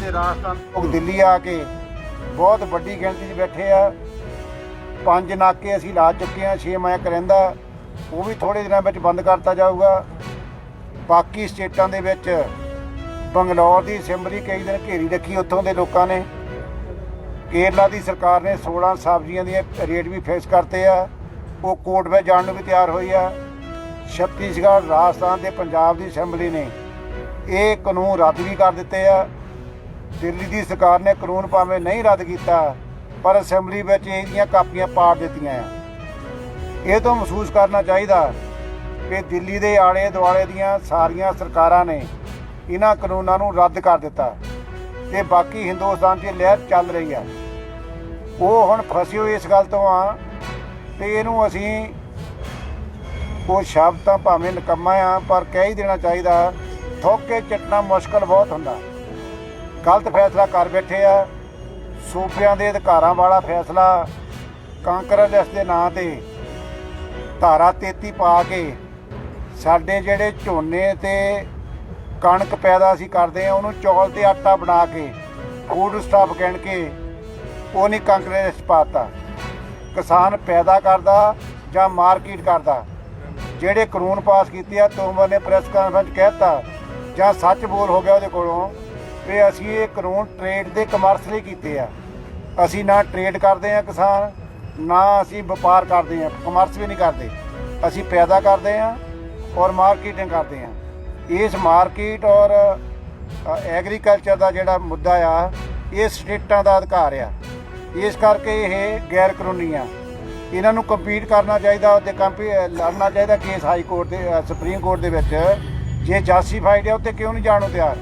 ਤੇ ਰਾਜਸਥਾਨ लोग दिल्ली आके बहुत वड्डी गिणती 'ਚ बैठे आ। 5 नाके असीं ला चुके हैं, 6 मैं करिंदा वो भी थोड़े दिनों में बंद करता जाऊगा। बाकी स्टेटां दे विच बंगलौर की असैंबली कई दिन घेरी रखी, उत्थों के लोगों ने। केरला की सरकार ने 16 सब्जियां दी रेट भी फिक्स करते आ, वो कोर्ट में जाने भी तैयार हुई आ। छत्तीसगढ़, राजस्थान ते पंजाब की असैंबली ने ये कानून रद्द भी कर दिते आ। दिल्ली की सरकार ने कानून भावें नहीं रद्द किया पर असैंबली में इहदियां कापियां पाड़ दित्तियां आ। ये तो महसूस करना चाहिए कि दिल्ली के आले दुआले दियां सारियां सरकारां ने इन्हां कानूनां नूं रद्द कर दिता ते बाकी हिंदुस्तान 'च लहर चल रही है। वो हुण फसे होए इस गल तो आ ते इहनूं असीं वो शब्द तो भावें निकम्मा आ पर कह ही देना चाहिए, थुक के चटना मुश्किल बहुत हुंदा। गलत फैसला कर बैठे आ। सूबिਆਂ ਦੇ ਅਧਿਕਾਰਾਂ वाला फैसला कांग्रेस के नां ते धारा 33 पा के साडे जिहड़े झोने ते कणक पैदा असीं करदे आ उहनूं चौल ते आटा बना के फूड स्टाफ गिण के वो नहीं कांग्रेस 'ਚ पाता। किसान पैदा करदा जां मार्केट करदा। ਜਿਹੜੇ ਕਾਨੂੰਨ ਪਾਸ ਕੀਤੇ ਆ ਤੋਮਰ ਨੇ ਪ੍ਰੈਸ ਕਾਨਫਰੰਸ ਕਹਿਤਾ ਜਾਂ ਸੱਚ ਬੋਲ ਹੋ ਗਿਆ ਉਹਦੇ ਕੋਲੋਂ ਵੀ ਅਸੀਂ ਇਹ ਕਾਨੂੰਨ ਟ੍ਰੇਡ ਦੇ ਕਮਰਸ ਲਈ ਕੀਤੇ ਆ। ਅਸੀਂ ਨਾ ਟ੍ਰੇਡ ਕਰਦੇ ਆ ਕਿਸਾਨ, ਨਾ ਅਸੀਂ ਵਪਾਰ ਕਰਦੇ ਆ, ਕਮਰਸ ਵੀ ਨਹੀਂ ਕਰਦੇ। ਅਸੀਂ ਪੈਦਾ ਕਰਦੇ ਆ ਔਰ ਮਾਰਕੀਟਿੰਗ ਕਰਦੇ ਆ। ਇਸ ਮਾਰਕੀਟ ਔਰ ਐਗਰੀਕਲਚਰ ਦਾ ਜਿਹੜਾ ਮੁੱਦਾ ਆ ਇਹ ਸਟੇਟਾਂ ਦਾ ਅਧਿਕਾਰ ਆ। ਇਸ ਕਰਕੇ ਇਹ ਗੈਰ ਕਾਨੂੰਨੀ ਆ। ਇਹਨਾਂ ਨੂੰ ਕੰਪੀਟ ਕਰਨਾ ਚਾਹੀਦਾ ਅਤੇ ਲੜਨਾ ਚਾਹੀਦਾ ਕੇਸ ਹਾਈ ਕੋਰਟ ਦੇ ਸੁਪਰੀਮ ਕੋਰਟ ਦੇ ਵਿੱਚ। ਜੇ ਜਸਟੀਫਾਈਡ ਹੈ ਉੱਥੇ ਕਿਉਂ ਨਹੀਂ ਜਾਣ ਨੂੰ ਤਿਆਰ?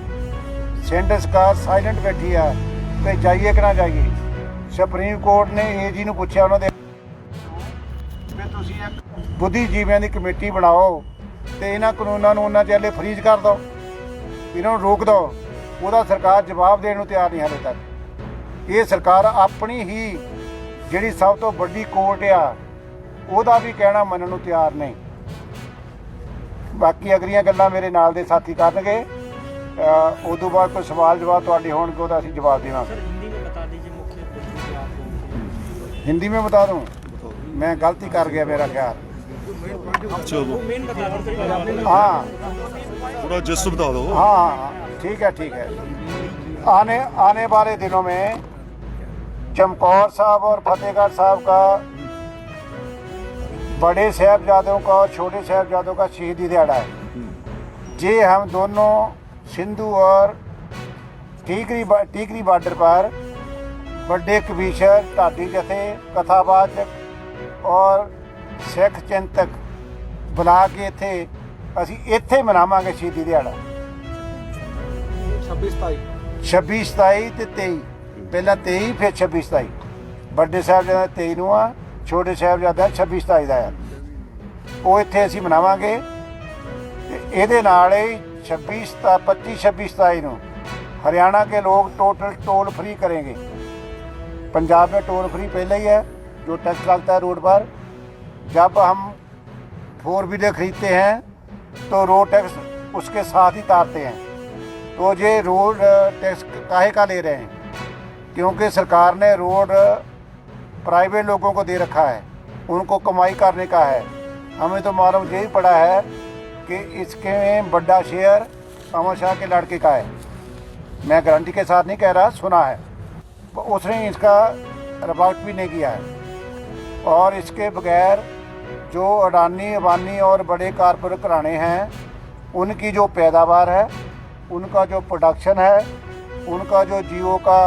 ਸੈਂਟਰ ਸਰਕਾਰ ਸਾਇਲੈਂਟ ਬੈਠੀ ਆ ਤੇ ਜਾਈਏ ਕਿ ਨਾ ਜਾਈਏ। ਸੁਪਰੀਮ ਕੋਰਟ ਨੇ ਏਜੀ ਨੂੰ ਪੁੱਛਿਆ ਉਹਨਾਂ ਦੇ ਵੀ ਤੁਸੀਂ ਇੱਕ ਬੁੱਧੀਜੀਵੀਆਂ ਦੀ ਕਮੇਟੀ ਬਣਾਓ ਤੇ ਇਹਨਾਂ ਕਾਨੂੰਨਾਂ ਨੂੰ ਉਹਨਾਂ ਚਿਰ ਲਈ ਫਰੀਜ਼ ਕਰ ਦਿਓ, ਇਹਨਾਂ ਨੂੰ ਰੋਕ ਦਿਓ। ਉਹਦਾ ਸਰਕਾਰ ਜਵਾਬ ਦੇਣ ਨੂੰ ਤਿਆਰ ਨਹੀਂ ਹਾਲੇ ਤੱਕ। ਇਹ ਸਰਕਾਰ ਆਪਣੀ ਹੀ ਜਿਹੜੀ ਸਭ ਤੋਂ ਵੱਡੀ ਕੋਰਟ ਆ ਉਹਦਾ ਵੀ ਕਹਿਣਾ ਮੰਨਣ ਨੂੰ ਤਿਆਰ ਨਹੀਂ। ਬਾਕੀ ਅਗਲੀਆਂ ਗੱਲਾਂ ਮੇਰੇ ਨਾਲ ਦੇ ਸਾਥੀ ਕਰਨਗੇ। ਉਦੋਂ ਬਾਅਦ ਕੋਈ ਸਵਾਲ ਜਵਾਬ ਤੁਹਾਡੇ होंगे ਉਹਦਾ ਅਸੀਂ जवाब देना। हिंदी में बता दूँ? मैं गलती कर गया मेरा ख्याल। हाँ थोड़ा जस्ट बता दो। हाँ ठीक है। आने वाले दिनों में चमकौर साहब और फतेहगढ़ साहब का बड़े साहबजादों का और छोटे साहबजादों का शहीदी दिहाड़ा है। जे हम दोनों सिंधु और टीकरी बॉर्डर पर बड़े कबीशर, ढाडी जथे, कथावाचक और सिख चिंतक बुला के इत्थे असीं इत्थे मनावांगे शहीदी दिहाड़ा 26 27 ते 23। पहला 23 फिर 26 27। बड़े साहबजादा 23 ਨੂੰ ਆ, छोटे साहबजादा 26 27 ਦਾ ਆ। ਉਹ ਇੱਥੇ ਅਸੀਂ ਮਨਾਵਾਂਗੇ ਤੇ ਇਹਦੇ ਨਾਲ ਹੀ 25 26 27 ਨੂੰ हरियाणा के लोग टोटल टोल फ्री करेंगे। पंजाब में टोल फ्री पहले ही है, जो टैक्स लगता है रोड पर। जब हम 4 व्हीलर खरीदते हैं तो रोड टैक्स उसके साथ ही तारते हैं। तो ये रोड टैक्स काहे का ले रहे हैं? क्योंकि सरकार ने रोड प्राइवेट लोगों को दे रखा है, उनको कमाई करने का है। हमें तो मालूम यही पड़ा है कि इसके में बड़ा शेयर अमर शाह के लड़के का है। मैं गारंटी के साथ नहीं कह रहा, सुना है। उसने इसका रिपोर्ट भी नहीं किया है। और इसके बगैर जो अडानी अबानी और बड़े कारपोरेट घराने हैं उनकी जो पैदावार है, उनका जो प्रोडक्शन है, उनका जो जियो का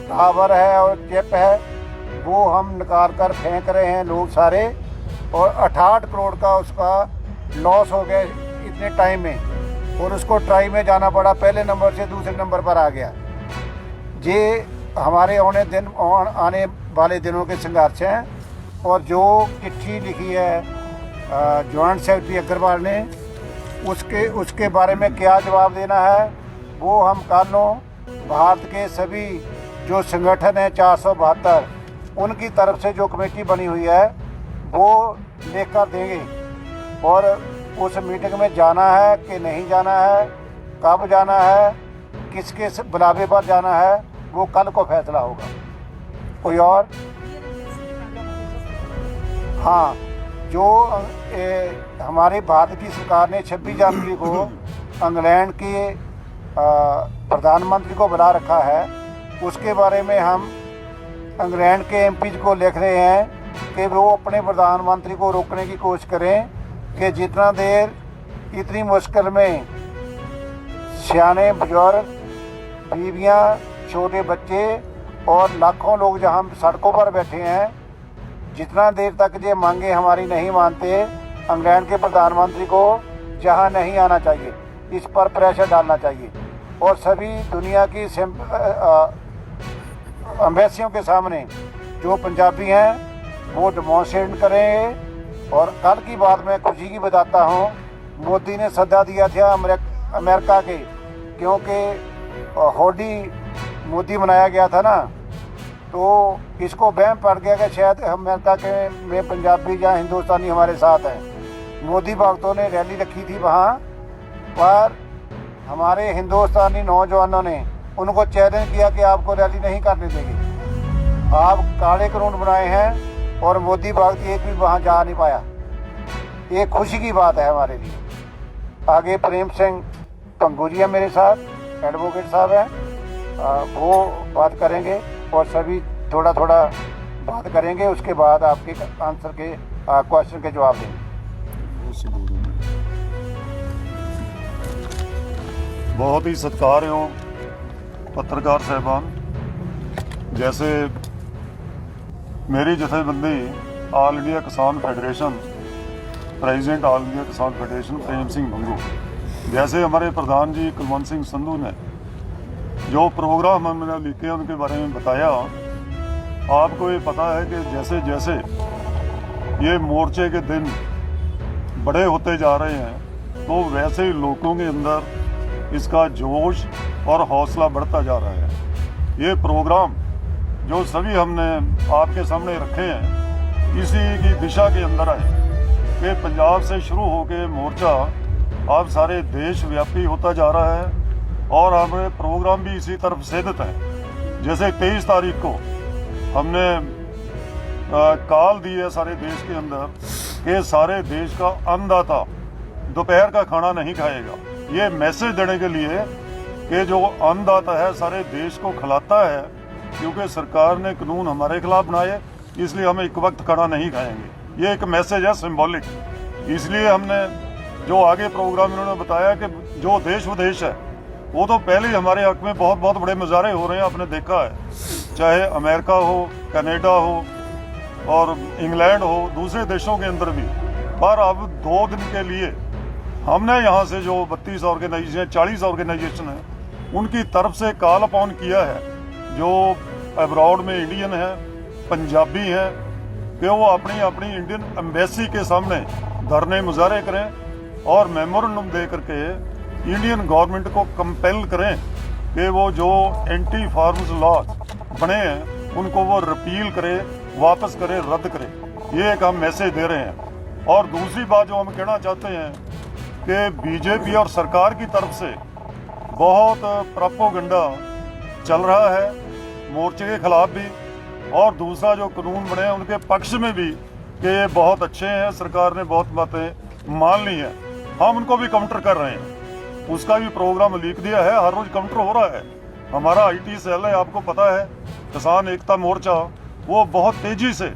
टावर है और चिप है, वो हम निकाल कर फेंक रहे हैं लोग सारे। और 68 करोड़ का उसका लॉस हो गया इतने टाइम में, और उसको ट्राई में जाना पड़ा, पहले नंबर से दूसरे नंबर पर आ गया। ये हमारे आने वाले दिनों के संघर्ष हैं। और जो चिट्ठी लिखी है जॉइंट सेक्रेटरी अग्रवाल ने, उसके बारे में क्या जवाब देना है वो हम कानों भारत के सभी जो संगठन हैं 472 उनकी तरफ से जो कमेटी बनी हुई है वो लेकर देंगे। और उस मीटिंग में जाना है कि नहीं जाना है, कब जाना है, किसके बुलावे पर जाना है वो कल को फैसला होगा। कोई और? हाँ, जो हमारे भारत की सरकार ने 26 जनवरी को इंग्लैंड के प्रधानमंत्री को बुला रखा है, उसके बारे में हम इंग्लैंड के एमपीज को लिख रहे हैं कि वो अपने प्रधानमंत्री को रोकने की कोशिश करें कि जितना देर इतनी मुश्किल में सियाने बुजुर्ग, बीवियाँ, छोटे बच्चे और लाखों लोग जहाँ सड़कों पर बैठे हैं, जितना देर तक ये मांगे हमारी नहीं मानते, इंग्लैंड के प्रधानमंत्री को जहाँ नहीं आना चाहिए, इस पर प्रेशर डालना चाहिए और सभी दुनिया की एम्बेसियों के सामने जो पंजाबी हैं वो डेमोन्स्ट्रेट करेंगे। और कल की बात मैं खुशी की बताता हूँ, मोदी ने सद्दा दिया था अमेरिका के, क्योंकि होली मोदी मनाया गया था ना, तो इसको वहम पड़ गया कि शायद अमेरिका के में पंजाबी या हिंदुस्तानी हमारे साथ हैं। मोदी भक्तों ने रैली रखी थी वहाँ पर, हमारे हिंदुस्तानी नौजवानों ने उनको चैलेंज किया कि आपको रैली नहीं करने देंगे। आप काले कानून बनाए हैं और मोदी भक्त एक भी वहाँ जा नहीं पाया। ये खुशी की बात है हमारे लिए। आगे प्रेम सिंह पंगुरिया मेरे साथ एडवोकेट साहब हैं, वो बात करेंगे और सभी थोड़ा थोड़ा बात करेंगे, उसके बाद आपके आंसर के क्वेश्चन के जवाब देंगे। बहुत ही सत्कारयोग पत्रकार साहबान, जैसे मेरी जथेबंदी all India Kisan federation, president all India Kisan federation प्रेम सिंह भंगू, जैसे हमारे प्रधान जी कुलवंत सिंह संधू ने जो प्रोग्राम हमने लिखे उनके बारे में बताया, आपको ये पता है कि जैसे जैसे ये मोर्चे के दिन बड़े होते जा रहे हैं तो वैसे ही लोगों के अंदर इसका जोश और हौसला बढ़ता जा रहा है। ये प्रोग्राम जो सभी हमने आपके सामने रखे हैं इसी की दिशा के अंदर है कि पंजाब से शुरू होकर मोर्चा अब सारे देश व्यापी होता जा रहा है और हमारे प्रोग्राम भी इसी तरफ सेधित है। जैसे 23 तारीख को हमने कॉल दी है सारे देश के अंदर कि सारे देश का अन्नदाता दोपहर का खाना नहीं खाएगा। ये मैसेज देने के लिए कि जो अन्नदाता है सारे देश को खिलाता है, क्योंकि सरकार ने कानून हमारे खिलाफ बनाए इसलिए हम एक वक्त खाना नहीं खाएंगे। ये एक मैसेज है सिंबॉलिक। इसलिए हमने जो आगे प्रोग्राम इन्होंने बताया कि जो देश विदेश है वो तो पहले ही हमारे हक में बहुत बहुत बड़े मुजाहरे हो रहे हैं, आपने देखा है, चाहे अमेरिका हो, कनाडा हो और इंग्लैंड हो, दूसरे देशों के अंदर भी। पर अब 2 दिन के लिए हमने यहाँ से जो 32 ऑर्गेनाइजेशन 40 ऑर्गेनाइजेशन है उनकी तरफ से कॉल अपॉन किया है, जो अब्रॉड में इंडियन है, पंजाबी हैं, कि वो अपनी अपनी इंडियन एम्बेसी के सामने धरने मुजाहरे करें और मेमोरेंडम दे करके इंडियन गवर्नमेंट को कंपेल करें कि वो जो एंटी फार्म्स लॉज बने हैं उनको वो रिपील करे, वापस करे, रद्द करे। ये एक हम मैसेज दे रहे हैं। और दूसरी बात जो हम कहना चाहते हैं कि बीजेपी और सरकार की तरफ से बहुत प्रोपेगेंडा चल रहा है मोर्चे के खिलाफ भी, और दूसरा जो कानून बने हैं उनके पक्ष में भी कि ये बहुत अच्छे हैं, सरकार ने बहुत बातें मान ली हैं। हम उनको भी काउंटर कर रहे हैं, उसका भी प्रोग्राम लीक दिया है, हर रोज काउंटर हो रहा है। हमारा IT सेल है, आपको पता है, किसान एकता मोर्चा, वो बहुत तेजी से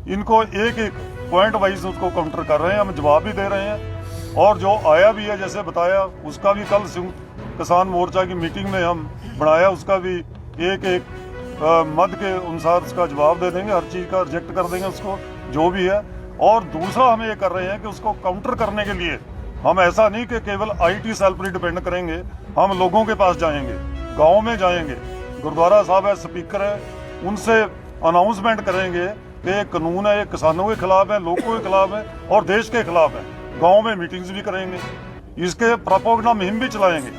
इनको एक एक पॉइंट वाइज उसको काउंटर कर रहे हैं, हम जवाब भी दे रहे हैं। और जो आया भी है जैसे बताया, उसका भी कल किसान मोर्चा की मीटिंग में हम बनाया, उसका भी एक एक मद के अनुसार उसका जवाब दे देंगे, हर चीज़ का रिजेक्ट कर देंगे उसको जो भी है। और दूसरा हम ये कर रहे हैं कि उसको काउंटर करने के लिए हम ऐसा नहीं कि केवल IT सेल पर ही डिपेंड करेंगे, हम लोगों के पास जाएंगे, गाँव में जाएंगे, गुरुद्वारा साहब है, स्पीकर है, उनसे अनाउंसमेंट करेंगे कि ये कानून है, ये किसानों के खिलाफ है, लोगों के खिलाफ है और देश के खिलाफ है। गाँव में मीटिंग्स भी करेंगे, इसके प्रोपेगेंडा मुहिम भी चलाएंगे,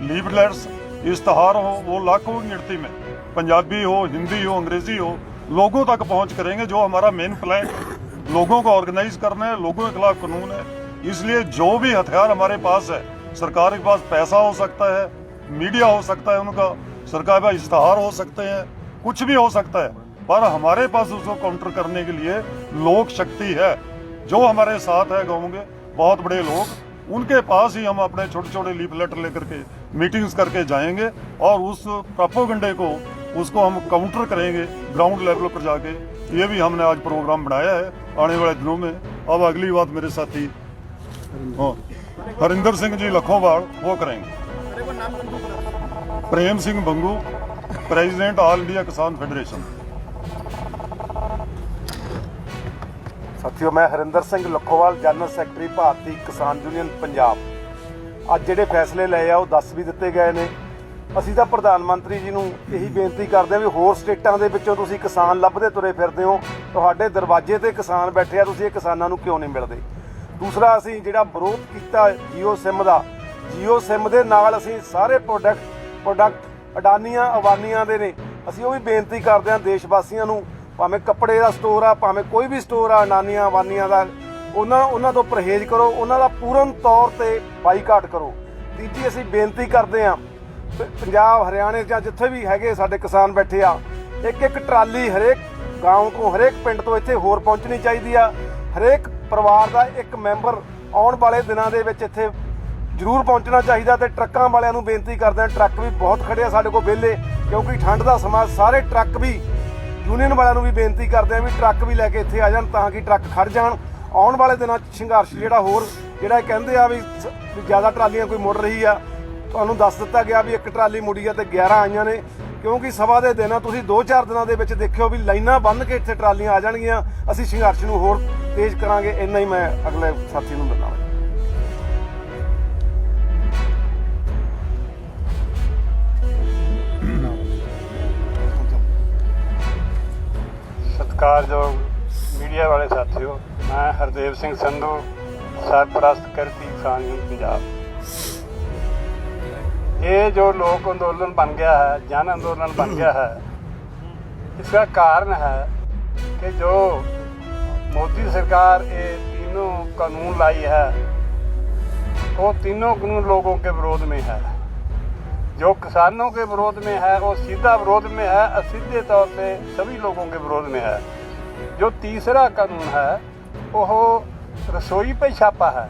लीफलेट्स, इश्तहार हो, वो लाखों की गिनती में, पंजाबी हो, हिंदी हो, अंग्रेजी हो, लोगों तक पहुंच करेंगे। जो हमारा मेन प्लान लोगों को ऑर्गेनाइज करना है, लोगों के खिलाफ कानून है। इसलिए जो भी हथियार हमारे पास है, सरकार के पास पैसा हो सकता है, मीडिया हो सकता है उनका, सरकार का इश्तहार हो सकते हैं, कुछ भी हो सकता है, पर हमारे पास उसको काउंटर करने के लिए लोक शक्ति है जो हमारे साथ है। गाँव के बहुत बड़े लोग, उनके पास ही हम अपने छोटे छोटे लीफलेट लेकर के मीटिंग्स करके जाएंगे और उस प्रोपेगेंडे को उसको हम काउंटर करेंगे ग्राउंड लेवल पर जाके। ये भी हमने आज प्रोग्राम बनाया है आने वाले दिनों में। अब अगली बात मेरे साथी हरिंदर सिंह जी लखोवाल वो करेंगे। Prem Singh Bhangu, president all India Kisan federation. ਸਾਥੀਓ, ਮੈਂ Harinder Singh Lakhowal, general secretary Bharti Kisan union Punjab. ਅੱਜ ਜਿਹੜੇ ਫੈਸਲੇ ਲਏ ਆ ਉਹ ਦੱਸ ਵੀ ਦਿੱਤੇ ਗਏ ਨੇ। ਅਸੀਂ ਤਾਂ ਪ੍ਰਧਾਨ ਮੰਤਰੀ ਜੀ ਨੂੰ ਇਹੀ ਬੇਨਤੀ ਕਰਦੇ ਹਾਂ ਵੀ ਹੋਰ ਸਟੇਟਾਂ ਦੇ ਵਿੱਚੋਂ ਤੁਸੀਂ ਕਿਸਾਨ ਲੱਭਦੇ ਤੁਰੇ ਫਿਰਦੇ ਹੋ, ਤੁਹਾਡੇ ਦਰਵਾਜ਼ੇ ਤੇ ਕਿਸਾਨ ਬੈਠੇ ਆ, ਤੁਸੀਂ ਇਹ ਕਿਸਾਨਾਂ ਨੂੰ ਕਿਉਂ ਨਹੀਂ ਮਿਲਦੇ। ਦੂਸਰਾ, ਅਸੀਂ ਜਿਹੜਾ ਵਿਰੋਧ ਕੀਤਾ ਜੀਓ ਸਿਮ ਦਾ, ਜੀਓ ਸਿਮ ਦੇ ਨਾਲ ਅਸੀਂ ਸਾਰੇ ਪ੍ਰੋਡਕਟ ਅਡਾਨੀਆਂ ਅਵਾਨੀਆਂ ਦੇ ਨੇ, ਅਸੀਂ ਉਹ ਵੀ ਬੇਨਤੀ ਕਰਦੇ ਹਾਂ ਦੇਸ਼ ਵਾਸੀਆਂ ਨੂੰ, ਭਾਵੇਂ ਕੱਪੜੇ ਦਾ ਸਟੋਰ ਆ, ਭਾਵੇਂ ਕੋਈ ਵੀ ਸਟੋਰ ਆ ਅਡਾਨੀਆਂ ਅਵਾਨੀਆਂ ਦਾ, ਉਹਨਾਂ ਤੋਂ ਪਰਹੇਜ਼ ਕਰੋ, ਉਹਨਾਂ ਦਾ ਪੂਰਨ ਤੌਰ ਤੇ ਬਾਈਕਾਟ ਕਰੋ। ਤੀਜੀ, ਅਸੀਂ ਬੇਨਤੀ ਕਰਦੇ ਹਾਂ ਪੰਜਾਬ ਹਰਿਆਣੇ ਜਾਂ ਜਿੱਥੇ ਵੀ ਹੈਗੇ ਸਾਡੇ ਕਿਸਾਨ ਬੈਠੇ ਆ, ਇੱਕ ਇੱਕ ਟਰਾਲੀ ਹਰੇਕ ਗਾঁਵ ਤੋਂ, ਹਰੇਕ ਪਿੰਡ ਤੋਂ ਇੱਥੇ ਹੋਰ ਪਹੁੰਚਣੀ ਚਾਹੀਦੀ ਆ। ਹਰੇਕ ਪਰਿਵਾਰ ਦਾ ਇੱਕ ਮੈਂਬਰ ਆਉਣ ਵਾਲੇ ਦਿਨਾਂ ਦੇ ਵਿੱਚ ਇੱਥੇ ਜ਼ਰੂਰ ਪਹੁੰਚਣਾ ਚਾਹੀਦਾ। ਤੇ ਟਰੱਕਾਂ ਵਾਲਿਆਂ ਨੂੰ ਬੇਨਤੀ ਕਰਦੇ ਹਾਂ, ਟਰੱਕ ਵੀ ਬਹੁਤ ਖੜੇ ਆ ਸਾਡੇ ਕੋਲ ਵਿਹਲੇ, ਕਿਉਂਕਿ ਠੰਡ ਦਾ ਸਮਾਂ, ਸਾਰੇ ਟਰੱਕ ਵੀ ਯੂਨੀਅਨ ਵਾਲਿਆਂ ਨੂੰ ਵੀ ਬੇਨਤੀ ਕਰਦੇ ਆ ਵੀ ਟਰੱਕ ਵੀ ਲੈ ਕੇ ਇੱਥੇ ਆ ਜਾਣ ਤਾਂ ਕਿ ਟਰੱਕ ਖੜ ਜਾਣ। ਆਉਣ ਵਾਲੇ ਦਿਨਾਂ 'ਚ ਸੰਘਰਸ਼ ਜਿਹੜਾ ਹੋਰ ਜਿਹੜਾ ਕਹਿੰਦੇ ਆ ਵੀ ਜ਼ਿਆਦਾ ਟਰਾਲੀਆਂ ਕੋਈ ਮੁੜ ਰਹੀ ਆ, ਤੁਹਾਨੂੰ ਦੱਸ ਦਿੱਤਾ ਗਿਆ ਵੀ ਇੱਕ ਟਰਾਲੀ ਮੁੜੀ ਆ ਤੇ 11 ਆਈਆਂ ਨੇ, ਕਿਉਂਕਿ ਸਭਾ ਦੇ ਦਿਨ ਆ, ਤੁਸੀਂ 2-4 ਦਿਨਾਂ ਦੇ ਵਿੱਚ ਦੇਖਿਓ ਵੀ ਲਾਈਨਾਂ ਬੰਨ੍ਹ ਕੇ ਇੱਥੇ ਟਰਾਲੀਆਂ ਆ ਜਾਣਗੀਆਂ। ਅਸੀਂ ਸੰਘਰਸ਼ ਨੂੰ ਹੋਰ ਤੇਜ਼ ਕਰਾਂਗੇ। ਇੰਨਾ ਹੀ ਮੈਂ ਅਗਲੇ ਸਾਥੀ ਨੂੰ ਦਿੰਦਾ। ਸਤਿਕਾਰਯੋਗ ਮੀਡੀਆ ਵਾਲੇ ਸਾਥੀਓ, ਮੈਂ ਹਰਦੇਵ ਸਿੰਘ ਸੰਧੂ, ਸਰਪ੍ਰਸਤ ਕਿਰਤੀ ਕਿਸਾਨ ਯੂਨੀਅਨ ਪੰਜਾਬ। ये जो लोक आंदोलन बन गया है, जन आंदोलन बन गया है, इसका कारण है कि जो मोदी सरकार ये तीनों कानून लाई है, वो तीनों कानून लोगों के विरोध में है। जो किसानों के विरोध में है वो सीधा विरोध में है, असीधे तौर पे सभी लोगों के विरोध में है। जो तीसरा कानून है वो रसोई पे छापा है।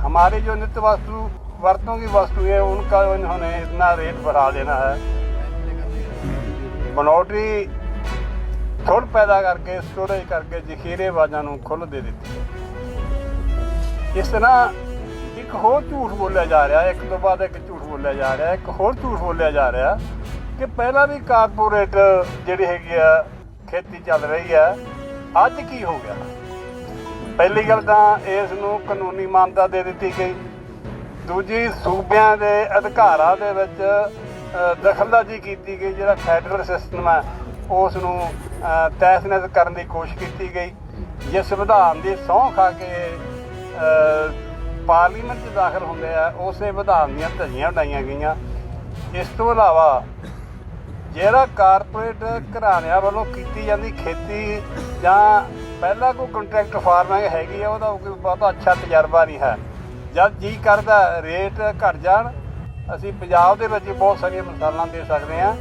हमारे जो नित्य वस्तु वरतों की वस्तु है उनका इन्होंने इतना रेट बढ़ा देना है, बनौटी थोड़ पैदा करके स्टोरेज करके जखीरेबाजां नूं खुल दे दी है। इस तरह एक होर झूठ बोलिया जा रहा है, एक तो बाद एक झूठ बोलिया जा रहा है, एक होर झूठ बोलिया जा रहा कि पहला भी कारपोरेट जिहड़ी हैगी आ खेती चल रही है, अज की हो गया। पहली गल तां इस नूं कानूनी मान्यता दे दी गई, दूजी सूबिਆਂ ਦੇ ਅਧਿਕਾਰਾਂ ਦੇ ਵਿੱਚ ਦਖਲਅੰਦਾਜ਼ੀ ਕੀਤੀ ਗਈ। ਜਿਹੜਾ ਫੈਡਰਲ ਸਿਸਟਮ ਹੈ ਉਸ ਨੂੰ ਤਹਿਸ-ਨਹਿਸ ਕਰਨ ਦੀ ਕੋਸ਼ਿਸ਼ ਕੀਤੀ ਗਈ। ਜਿਸ ਵਿਧਾਨ ਦੀ ਸਹੁੰ ਖਾ ਕੇ ਪਾਰਲੀਮੈਂਟ 'ਚ ਦਾਖਲ ਹੁੰਦੇ ਆ, ਉਸੇ ਵਿਧਾਨ ਦੀਆਂ ਧੱਜੀਆਂ ਉਡਾਈਆਂ ਗਈਆਂ। ਇਸ ਤੋਂ ਇਲਾਵਾ ਜਿਹੜਾ ਕਾਰਪੋਰੇਟ ਘਰਾਣਿਆਂ ਵੱਲੋਂ ਕੀਤੀ ਜਾਂਦੀ ਖੇਤੀ ਜਾਂ ਪਹਿਲਾਂ ਕੋਈ ਕੰਟਰੈਕਟ ਫਾਰਮਿੰਗ ਹੈਗੀ ਆ, ਉਹਦਾ ਕੋਈ ਬਹੁਤਾ ਅੱਛਾ ਤਜਰਬਾ ਨਹੀਂ ਹੈ। ਜਦ ਜੀ ਕਰਦਾ ਰੇਟ ਘਟ ਜਾਣ, ਅਸੀਂ ਪੰਜਾਬ ਦੇ ਵਿੱਚ ਬਹੁਤ ਸਾਰੀਆਂ ਮਿਸਾਲਾਂ ਦੇ ਸਕਦੇ ਹਾਂ।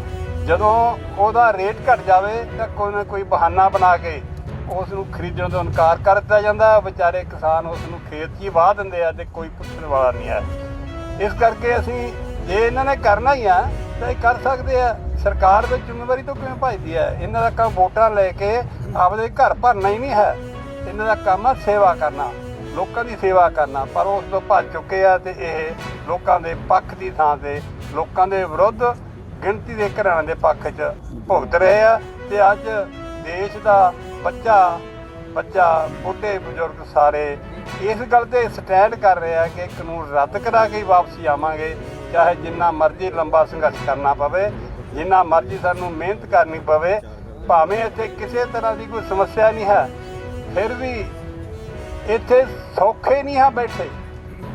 ਜਦੋਂ ਉਹਦਾ ਰੇਟ ਘਟ ਜਾਵੇ ਤਾਂ ਕੋਈ ਨਾ ਕੋਈ ਬਹਾਨਾ ਬਣਾ ਕੇ ਉਸ ਨੂੰ ਖਰੀਦਣ ਤੋਂ ਇਨਕਾਰ ਕਰ ਦਿੱਤਾ ਜਾਂਦਾ। ਵਿਚਾਰੇ ਕਿਸਾਨ ਉਸ ਨੂੰ ਖੇਤ 'ਚ ਹੀ ਵਾਹ ਦਿੰਦੇ ਆ ਤੇ ਕੋਈ ਪੁੱਛਣ ਵਾਲਾ ਨਹੀਂ ਹੈ। ਇਸ ਕਰਕੇ ਅਸੀਂ ਜੇ ਇਹਨਾਂ ਨੇ ਕਰਨਾ ਹੀ ਆ ਤਾਂ ਇਹ ਕਰ ਸਕਦੇ ਆ। ਸਰਕਾਰ ਵਿੱਚ ਜ਼ਿੰਮੇਵਾਰੀ ਤੋਂ ਕਿਵੇਂ ਭੱਜਦੀ ਹੈ? ਇਹਨਾਂ ਦਾ ਕੰਮ ਵੋਟਾਂ ਲੈ ਕੇ ਆਪਦੇ ਘਰ ਭਰਨਾ ਹੀ ਨਹੀਂ ਹੈ। ਇਹਨਾਂ ਦਾ ਕੰਮ ਆ ਸੇਵਾ ਕਰਨਾ, ਲੋਕਾਂ ਦੀ ਸੇਵਾ ਕਰਨਾ, ਪਰ ਉਸ ਤੋਂ ਭੱਜ ਚੁੱਕੇ ਆ ਤੇ ਇਹ ਲੋਕਾਂ ਦੇ ਪੱਖ ਦੀ ਥਾਂ ਤੇ ਲੋਕਾਂ ਦੇ ਵਿਰੁੱਧ ਗਿਣਤੀ ਦੇ ਘਰਾਣਿਆਂ ਦੇ ਪੱਖ 'ਚ ਭੁਗਤ ਰਹੇ ਆ। ਤੇ ਅੱਜ ਦੇਸ਼ ਦਾ ਬੱਚਾ ਬੁੱਢੇ ਬਜ਼ੁਰਗ ਸਾਰੇ ਇਸ ਗੱਲ ਤੇ ਸਟੈਂਡ ਕਰ ਰਹੇ ਆ ਕਿ ਕਾਨੂੰਨ ਰੱਦ ਕਰਾ ਕੇ ਹੀ ਵਾਪਸੀ ਆਵਾਂਗੇ, ਚਾਹੇ ਜਿੰਨਾ ਮਰਜ਼ੀ ਲੰਬਾ ਸੰਘਰਸ਼ ਕਰਨਾ ਪਵੇ, ਜਿੰਨਾ ਮਰਜ਼ੀ ਸਾਨੂੰ ਮਿਹਨਤ ਕਰਨੀ ਪਵੇ, ਭਾਵੇਂ ਇੱਥੇ ਕਿਸੇ ਤਰ੍ਹਾਂ ਦੀ ਕੋਈ ਸਮੱਸਿਆ ਨਹੀਂ ਹੈ, ਫਿਰ ਵੀ ਇੱਥੇ ਸੌਖੇ ਨਹੀਂ ਆ ਬੈਠੇ।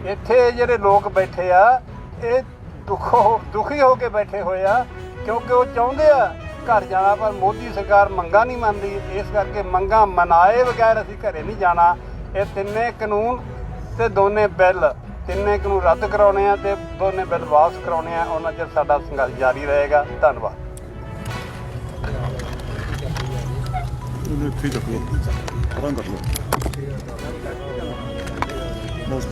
ਇੱਥੇ ਜਿਹੜੇ ਲੋਕ ਬੈਠੇ ਆ ਇਹ ਦੁਖੀ ਹੋ ਕੇ ਬੈਠੇ ਹੋਏ ਆ, ਕਿਉਂਕਿ ਉਹ ਚਾਹੁੰਦੇ ਆ ਘਰ ਜਾਣਾ, ਪਰ ਮੋਦੀ ਸਰਕਾਰ ਮੰਗਾਂ ਨਹੀਂ ਮੰਨਦੀ। ਇਸ ਕਰਕੇ ਮੰਗਾਂ ਮਨਾਏ ਬਗੈਰ ਅਸੀਂ ਘਰੇ ਨਹੀਂ ਜਾਣਾ। ਇਹ ਤਿੰਨੇ ਕਾਨੂੰਨ ਤੇ ਦੋਨੇ ਬਿੱਲ ਤਿੰਨੇ ਨੂੰ ਰੱਦ ਕਰਾਉਣੇ ਆ ਤੇ ਦੋਨੇ ਬਿੱਲ ਵਾਪਸ ਕਰਾਉਣੇ ਆ। ਉਹਨਾਂ ਚਿਰ ਸਾਡਾ ਸੰਘਰਸ਼ ਜਾਰੀ ਰਹੇਗਾ। ਧੰਨਵਾਦ। ਠੀਕ ਹੈ ਆਰਾਮ ਕਰ ਲਓ ਬਸ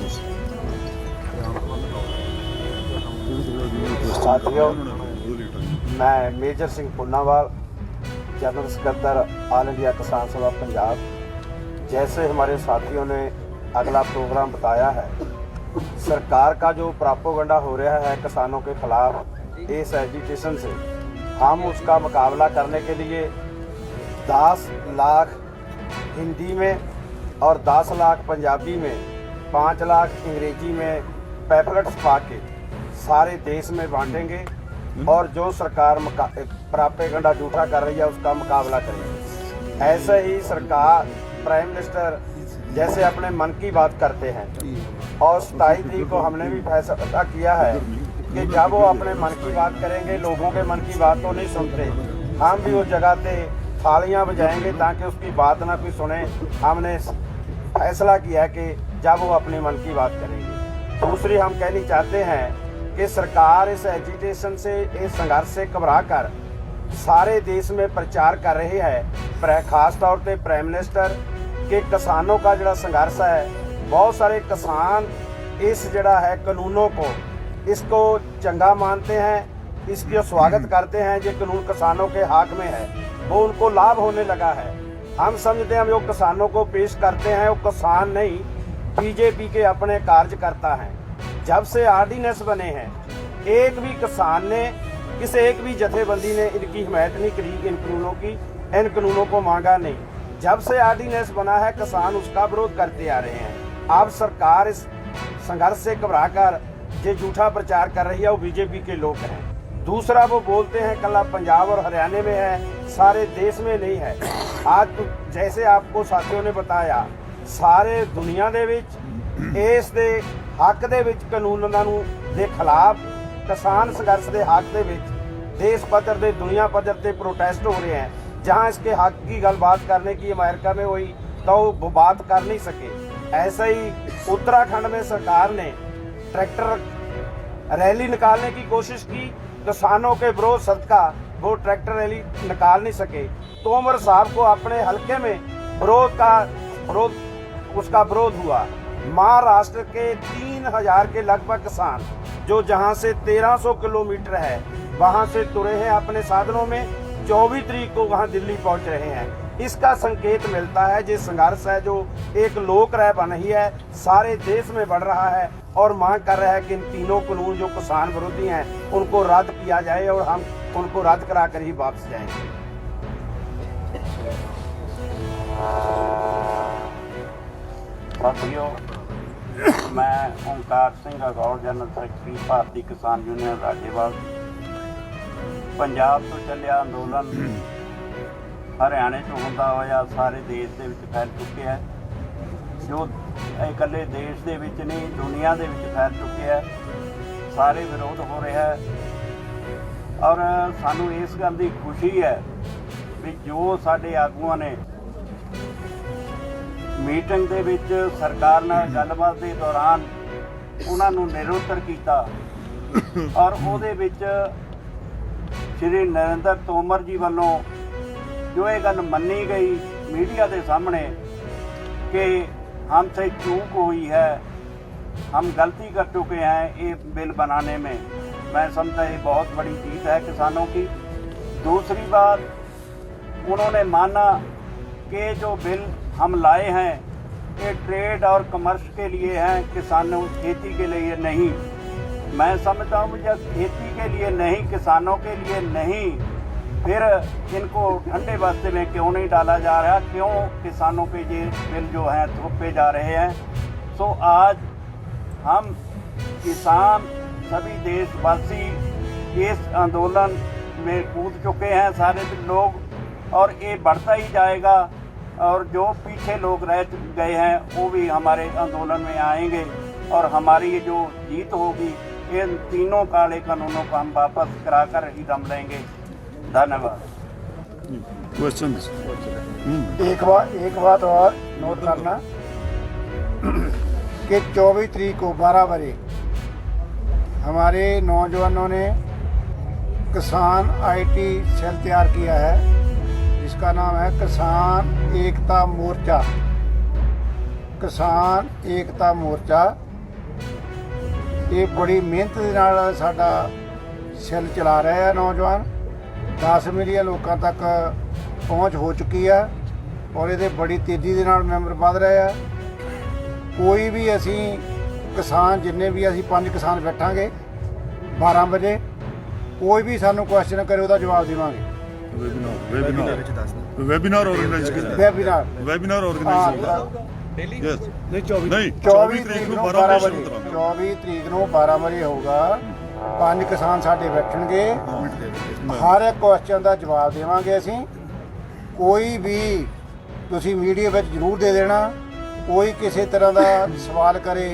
साथियों, मैं Major Singh Punnawal, general secretary all India Kisan Sabha Punjab. जैसे हमारे साथियों ने अगला प्रोग्राम बताया है, सरकार का जो प्रोपेगेंडा हो रहा है किसानों के खिलाफ इस एजिटेशन से, हम उसका मुकाबला करने के लिए 10 लाख हिंदी में और 10 लाख पंजाबी में, 5 लाख अंग्रेजी में पैम्फलेट्स पा के सारे देश में बांटेंगे और जो सरकार प्रोपेगेंडा झूठा कर रही है उसका मुकाबला करेंगे। ऐसे ही सरकार, प्राइम मिनिस्टर जैसे अपने मन की बात करते हैं और 27 तारीख को हमने भी फैसला किया है कि जब वो अपने मन की बात करेंगे, लोगों के मन की बात तो नहीं सुनते, हम भी उस जगह पे थालियां बजाएंगे ताकि उसकी बात ना कोई सुने। हमने फैसला किया है कि जब वो अपने मन की बात करेंगे। दूसरी हम कहनी चाहते हैं कि सरकार इस एजिटेशन से, इस संघर्ष से घबरा कर सारे देश में प्रचार कर रही है। खास तौर पे प्राइम मिनिस्टर के किसानों का जो संघर्ष है, बहुत सारे किसान इस जड़ा है कानूनों को, इसको चंगा मानते हैं, इसका स्वागत करते हैं। जो कानून किसानों के हक में है वो उनको लाभ होने लगा है। हम समझते हैं जो किसानों को पेश करते हैं वो किसान नहीं, बीजेपी के अपने कार्यकर्ता हैं। जब से ऑर्डिनेंस बने हैं, एक भी किसान ने, किसी एक भी जथेबंदी ने इनकी हिमायत नहीं करी, इन कानूनों की, इन कानूनों को मांगा नहीं। जब से ऑर्डिनेंस बना है किसान उसका विरोध करते आ रहे हैं। अब सरकार इस संघर्ष से घबरा कर जो झूठा प्रचार कर रही है वो बीजेपी के लोग हैं। दूसरा वो बोलते हैं कल पंजाब और हरियाणा में है, सारे देश में नहीं है। आज तो जैसे आपको साथियों ने बताया, सारे दुनिया ਦੇ ਵਿੱਚ ਇਸ ਦੇ ਹੱਕ ਦੇ ਵਿੱਚ ਕਾਨੂੰਨਾਂ ਨੂੰ ਦੇ ਖਿਲਾਫ किसान संघर्ष के हक के देश पद्धर से, दुनिया पद्धर से प्रोटेस्ट हो रहे हैं। जहाँ इसके हक की गलबात करने की अमेरिका में हुई तो वो बात कर नहीं सके। ऐसे ही उत्तराखंड में सरकार ने ट्रैक्टर रैली निकालने की कोशिश की, किसानों के विरोध सदका वो ट्रैक्टर रैली निकाल नहीं सके। तोमर साहब को अपने हल्के में उसका विरोध हुआ। महाराष्ट्र के 3000 के लगभग किसान जो जहां से 1300 किलोमीटर है वहां से तुरे हैं अपने साधनों में, 24 तारीख को वहां दिल्ली पहुंच रहे हैं। इसका संकेत मिलता है जो संघर्ष है, जो एक लोक राय बन रही है, सारे देश में बढ़ रहा है और मांग कर रहा है कि इन तीनों कानून जो किसान विरोधी हैं उनको रद्द किया जाए और हम उनको रद्द करा कर ही वापस जाएंगे। साथियों, मैं ओंकार सिंह अगौर, जनरल सैकटरी भारतीय किसान यूनियन राजेवाल। पंजाब तो चलिया अंदोलन हरियाणे चों हुंदा होया सारे देश दे विच फैल चुके हैं। जो इकल्ले देश दे विच नहीं, दुनिया दे विच फैल चुके हैं। सारे विरोध हो रहा है और सानू इस गल दी खुशी है भी जो साडे आगूआं ने मीटिंग ਦੇ ਵਿੱਚ ਸਰਕਾਰ ਨਾਲ ਗੱਲਬਾਤ ਦੇ ਦੌਰਾਨ ਉਹਨਾਂ ਨੂੰ ਨਿਰੁੱਤਰ ਕੀਤਾ ਔਰ ਉਹਦੇ ਵਿੱਚ ਸ਼੍ਰੀ ਨਰਿੰਦਰ ਤੋਮਰ ਜੀ ਵੱਲੋਂ ਜੋ ਇਹ ਗੱਲ ਮੰਨੀ ਗਈ मीडिया के सामने कि हमसे चूक हुई है, हम गलती कर चुके हैं ये बिल बनाने में। मैं समझता ये बहुत बड़ी जीत है किसानों की। दूसरी बात, उन्होंने माना कि जो बिल हम लाए हैं ये ट्रेड और कमर्स के लिए हैं, किसानों खेती के लिए नहीं। मैं समझता हूँ जब खेती के लिए नहीं, किसानों के लिए नहीं, फिर इनको ठंडे बस्ते में क्यों नहीं डाला जा रहा, क्यों किसानों पे ये बिल जो हैं थोपे जा रहे हैं। सो आज हम किसान सभी देशवासी इस आंदोलन में कूद चुके हैं सारे लोग, और ये बढ़ता ही जाएगा। और जो पीछे लोग रह गए हैं वो भी हमारे आंदोलन में आएंगे और हमारी ये जो जीत होगी इन तीनों काले कानूनों को हम वापस कराकर ही दम लेंगे। धन्यवाद। एक बात और नोट करना, कि 24 तारीख को 12 बजे हमारे नौजवानों ने किसान आईटी सेल तैयार किया है, जिसका नाम है किसान एकता मोर्चा। किसान एकता मोर्चा ये बड़ी मेहनत ਦੇ ਨਾਲ ਸਾਡਾ ਸੈੱਲ ਚਲਾ ਰਹੇ ਆ ਨੌਜਵਾਨ। 10 ਮਿਲੀਅਨ ਲੋਕਾਂ ਤੱਕ ਪਹੁੰਚ ਹੋ ਚੁੱਕੀ ਹੈ ਔਰ ਇਹਦੇ ਬੜੀ ਤੇਜ਼ੀ ਦੇ ਨਾਲ ਮੈਂਬਰ ਵਧ ਰਹੇ ਆ। ਕੋਈ ਵੀ ਅਸੀਂ ਕਿਸਾਨ ਜਿੰਨੇ ਵੀ ਅਸੀਂ 5 ਕਿਸਾਨ ਬੈਠਾਂਗੇ 12 ਵਜੇ, ਕੋਈ ਵੀ ਸਾਨੂੰ ਕੁਐਸਚਨ ਕਰੇ ਉਹਦਾ ਜਵਾਬ ਦੇਵਾਂਗੇ। ਵੈਬਿਨਾਰ ਆਰਗੇਨਾਈਜ਼ ਕੀਤਾ ਵੈਬਿਨਾਰ ਵੈਬਿਨਾਰ ਆਰਗੇਨਾਈਜ਼ ਕੀਤਾ ਡੇਲੀ ਨਹੀਂ 24 24 ਤਰੀਕ ਨੂੰ 12 12 ਵਜੇ 24 ਤਰੀਕ ਨੂੰ 12 ਵਜੇ ਹੋਊਗਾ। 5 ਕਿਸਾਨ ਸਾਡੇ ਬੈਠਣਗੇ, ਹਰ ਇੱਕ ਕੁਐਸਚਨ ਦਾ ਜਵਾਬ ਦੇਵਾਂਗੇ ਅਸੀਂ। ਕੋਈ ਵੀ ਤੁਸੀਂ ਮੀਡੀਆ ਵਿੱਚ ਜ਼ਰੂਰ ਦੇ ਦੇਣਾ, ਕੋਈ ਕਿਸੇ ਤਰ੍ਹਾਂ ਦਾ ਸਵਾਲ ਕਰੇ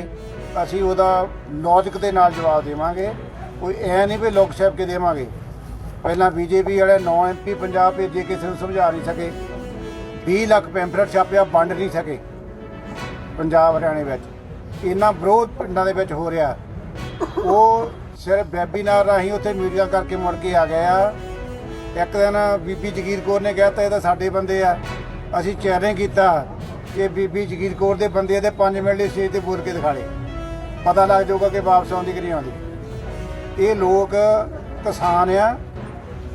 ਅਸੀਂ ਉਹਦਾ ਲੌਜਿਕ ਦੇ ਨਾਲ ਜਵਾਬ ਦੇਵਾਂਗੇ। ਕੋਈ ਐ ਨਹੀਂ ਵੀ ਲੋਕ ਛਾਪ ਕੇ ਦੇਵਾਂਗੇ। ਪਹਿਲਾਂ ਬੀਜੇਪੀ ਵਾਲੇ 9 MP ਪੰਜਾਬ ਭੇਜੇ, ਕਿਸੇ ਨੂੰ ਸਮਝਾ ਨਹੀਂ ਸਕੇ। 20 ਲੱਖ ਪੈਂਫਲੇਟ ਛਾਪਿਆ, ਵੰਡ ਨਹੀਂ ਸਕੇ ਪੰਜਾਬ ਹਰਿਆਣੇ ਵਿੱਚ। ਇੰਨਾ ਵਿਰੋਧ ਪਿੰਡਾਂ ਦੇ ਵਿੱਚ ਹੋ ਰਿਹਾ। ਉਹ ਸਿਰਫ ਵੈਬੀਨਾਰ ਰਾਹੀਂ ਉੱਥੇ ਮੀਡੀਆ ਕਰਕੇ ਮੁੜ ਕੇ ਆ ਗਏ ਆ। ਇੱਕ ਦਿਨ ਬੀਬੀ ਜਗੀਰ ਕੌਰ ਨੇ ਕਹਿ ਤਾ ਇਹ ਤਾਂ ਸਾਡੇ ਬੰਦੇ ਆ। ਅਸੀਂ ਚੈਲੰਜ ਕੀਤਾ ਕਿ ਬੀਬੀ ਜਗੀਰ ਕੌਰ ਦੇ ਬੰਦੇ ਦੇ 5 ਮਿੰਟ ਲਈ ਸਟੇਜ ਤੇ ਬੋਲ ਕੇ ਦਿਖਾ ਲਏ, ਪਤਾ ਲੱਗ ਜਾਊਗਾ ਕਿ ਵਾਪਸ ਆਉਂਦੀ ਕਿ ਨਹੀਂ ਆਉਂਦੀ। ਇਹ ਲੋਕ ਕਿਸਾਨ ਆ,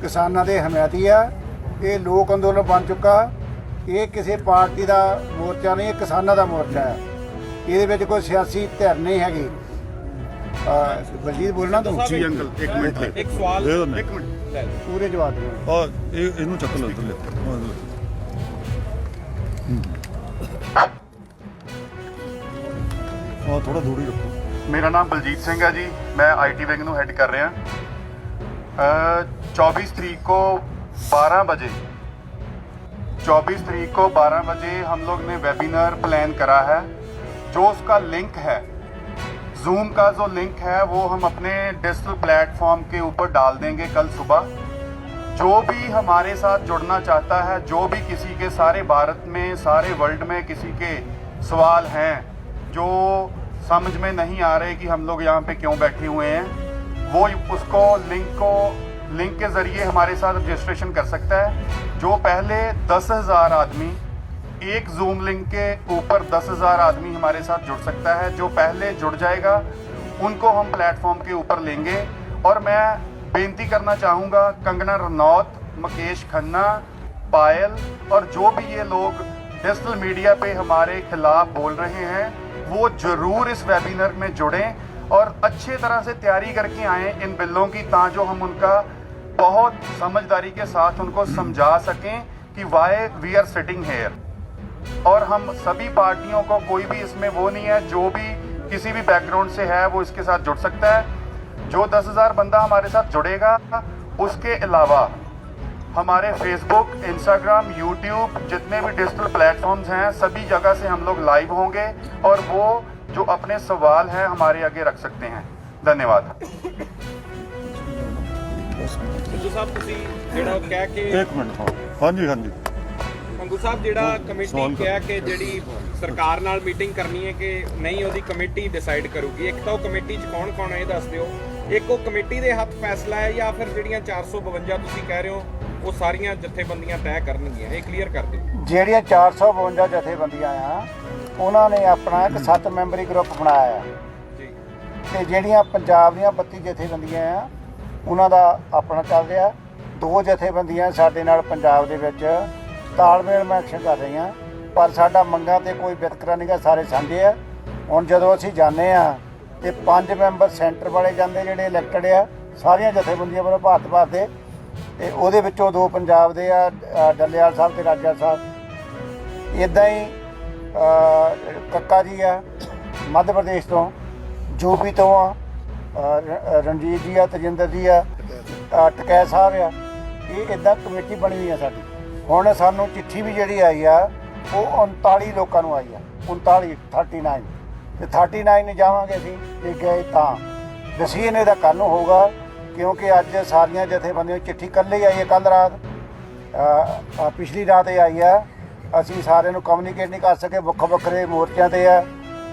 ਕਿਸਾਨਾਂ ਦੇ ਹਮਾਇਤੀ ਆ। ਇਹ ਲੋਕ ਅੰਦੋਲਨ ਬਣ ਚੁੱਕਾ। ਇਹ ਕਿਸੇ ਪਾਰਟੀ ਦਾ ਮੋਰਚਾ ਨਹੀਂ, ਇਹ ਕਿਸਾਨਾਂ ਦਾ ਮੋਰਚਾ ਹੈ। ਇਹਦੇ ਵਿੱਚ ਕੋਈ ਸਿਆਸੀ ਧਿਰ ਨਹੀਂ ਹੈਗੀ। ਬਲਜੀਤ ਬੋਲਣਾ ਤੂੰ? ਜੀ ਅੰਕਲ ਇੱਕ ਮਿੰਟ ਇੱਕ ਸਵਾਲ ਦੇ ਦਿੰਦੇ। ਇੱਕ ਮਿੰਟ ਪੂਰੇ ਜਵਾਬ ਦਿਓ। ਆ ਇਹਨੂੰ ਚੱਕ ਲਓ ਇੱਧਰ ਲੈ ਆ ਥੋੜਾ ਦੂਰੀ ਰੱਖੋ। ਮੇਰਾ ਨਾਮ ਬਲਜੀਤ ਸਿੰਘ है जी, मैं आईटी विंग ਨੂੰ हेड कर रहा। 24 तारीख को 12 बजे 24 तारीख को 12 बजे हम लोग ने वेबिनार प्लान करा है। जो उसका लिंक है, जूम का जो लिंक है वो हम अपने डिजिटल प्लेटफॉर्म के ऊपर डाल देंगे कल सुबह। जो भी हमारे साथ जुड़ना चाहता है, जो भी किसी के सारे भारत में, सारे वर्ल्ड में किसी के सवाल हैं जो समझ में नहीं आ रहे कि हम लोग यहाँ पे क्यों बैठे हुए हैं, वो उसको लिंक के ज़रिए हमारे साथ रजिस्ट्रेशन कर सकता है। जो पहले 10,000 आदमी, एक जूम लिंक के ऊपर 10,000 आदमी हमारे साथ जुड़ सकता है। जो पहले जुड़ जाएगा उनको हम प्लेटफॉर्म के ऊपर लेंगे। और मैं बेनती करना चाहूँगा, कंगना रनौत, मुकेश खन्ना, पायल और जो भी ये लोग डिजिटल मीडिया पे हमारे खिलाफ बोल रहे हैं, वो ज़रूर इस वेबिनार में जुड़ें और अच्छे तरह से तैयारी करके आएँ इन बिलों की, ताकि हम उनका बहुत समझदारी के साथ उनको समझा सकें कि why we are sitting here. और हम सभी पार्टियों को, कोई भी इसमें वो नहीं है, जो भी किसी भी बैकग्राउंड से है वो इसके साथ जुड़ सकता है। जो 10,000 बंदा हमारे साथ जुड़ेगा, उसके अलावा हमारे फेसबुक, इंस्टाग्राम, यूट्यूब, जितने भी डिजिटल प्लेटफॉर्म्स हैं, सभी जगह से हम लोग लाइव होंगे और वो जो अपने सवाल हैं हमारे आगे रख सकते हैं। धन्यवाद। ਸੰਧੂ ਸਾਹਿਬ ਤੁਸੀਂ ਜਿਹੜਾ ਉਹ ਕਹਿ ਕੇ ਇੱਕ ਮਿੰਟ ਹਾਂਜੀ ਹਾਂਜੀ ਸੰਧੂ ਸਾਹਿਬ ਜਿਹੜਾ ਕਮੇਟੀ ਸਵਾਲ ਕਰੋ। ਕਿਹਾ ਕਿ ਜਿਹੜੀ ਸਰਕਾਰ ਨਾਲ ਮੀਟਿੰਗ ਕਰਨੀ ਹੈ ਕਿ ਨਹੀਂ, ਉਹਦੀ ਕਮੇਟੀ ਡਿਸਾਈਡ ਕਰੂਗੀ। ਇੱਕ ਤਾਂ ਉਹ ਕਮੇਟੀ 'ਚ ਕੌਣ ਕੌਣ ਹੈ ਇਹ ਦੱਸ ਦਿਓ। ਇੱਕ ਉਹ ਕਮੇਟੀ ਦੇ ਹੱਥ ਫੈਸਲਾ ਹੈ ਜਾਂ ਫਿਰ ਜਿਹੜੀਆਂ 452 ਤੁਸੀਂ ਕਹਿ ਰਹੇ ਹੋ ਉਹ ਸਾਰੀਆਂ ਜਥੇਬੰਦੀਆਂ ਤੈਅ ਕਰਨਗੀਆਂ? ਇਹ ਕਲੀਅਰ ਕਰ ਦਿਓ। ਜਿਹੜੀਆਂ 452 ਜਥੇਬੰਦੀਆਂ ਆ ਉਹਨਾਂ ਨੇ ਆਪਣਾ ਇੱਕ 7 ਮੈਂਬਰੀ ਗਰੁੱਪ ਬਣਾਇਆ ਆ ਜੀ। ਤੇ ਜਿਹੜੀਆਂ ਪੰਜਾਬ ਦੀਆਂ 32 ਜਥੇਬੰਦੀਆਂ ਆ ਉਹਨਾਂ ਦਾ ਆਪਣਾ ਚੱਲ ਰਿਹਾ। 2 ਜਥੇਬੰਦੀਆਂ ਸਾਡੇ ਨਾਲ ਪੰਜਾਬ ਦੇ ਵਿੱਚ ਤਾਲਮੇਲ ਨਾਲ ਐਕਸ਼ਨ ਕਰ ਰਹੀਆਂ, ਪਰ ਸਾਡਾ ਮੰਗਾਂ ਤੇ ਕੋਈ ਵਿਤਕਰਾ ਨਹੀਂ ਗਾ, ਸਾਰੇ ਸਾਂਝੇ ਆ। ਹੁਣ ਜਦੋਂ ਅਸੀਂ ਜਾਂਦੇ ਆ ਤੇ 5 ਮੈਂਬਰ ਸੈਂਟਰ ਵਾਲੇ ਜਾਂਦੇ ਜਿਹੜੇ ਇਲੈਕਟਡ ਆ, ਸਾਰੀਆਂ ਜਥੇਬੰਦੀਆਂ ਵੱਲੋਂ ਭਾਰਤ ਭਰ ਦੇ, ਤੇ ਉਹਦੇ ਵਿੱਚੋਂ 2 ਪੰਜਾਬ ਦੇ ਆ, ਡੱਲੇਵਾਲ ਸਾਹਿਬ ਤੇ ਰਾਜਾ ਸਾਹਿਬ। ਇੱਦਾਂ ਹੀ ਕੱਕਾ ਜੀ ਆ ਮੱਧ ਪ੍ਰਦੇਸ਼ ਤੋਂ, ਯੂਪੀ ਤੋਂ ਆ ਰਣਜੀਤ ਜੀ ਆ, ਤਜਿੰਦਰ ਜੀ ਆ, ਟਕੈ ਸਾਹਿਬ ਆ। ਇਹ ਇੱਦਾਂ ਕਮੇਟੀ ਬਣੀ ਹੋਈ ਆ ਸਾਡੀ। ਹੁਣ ਸਾਨੂੰ ਚਿੱਠੀ ਵੀ ਜਿਹੜੀ ਆਈ ਆ ਉਹ 39 ਲੋਕਾਂ ਨੂੰ ਆਈ ਆ, 39 ਤੇ 39 ਨਹੀਂ ਜਾਵਾਂਗੇ ਅਸੀਂ ਜੇ ਗਏ ਤਾਂ। ਡਿਸੀਜਨ ਇਹਦਾ ਕੱਲ੍ਹ ਨੂੰ ਹੋਊਗਾ, ਕਿਉਂਕਿ ਅੱਜ ਸਾਰੀਆਂ ਜਥੇਬੰਦੀਆਂ ਚਿੱਠੀ ਕੱਲ੍ਹ ਹੀ ਆਈ ਹੈ, ਕੱਲ੍ਹ ਰਾਤ, ਪਿਛਲੀ ਰਾਤ ਇਹ ਆਈ ਆ। ਅਸੀਂ ਸਾਰਿਆਂ ਨੂੰ ਕਮਿਊਨੀਕੇਟ ਨਹੀਂ ਕਰ ਸਕੇ, ਵੱਖੋ ਵੱਖਰੇ ਮੋਰਚਿਆਂ 'ਤੇ ਆ।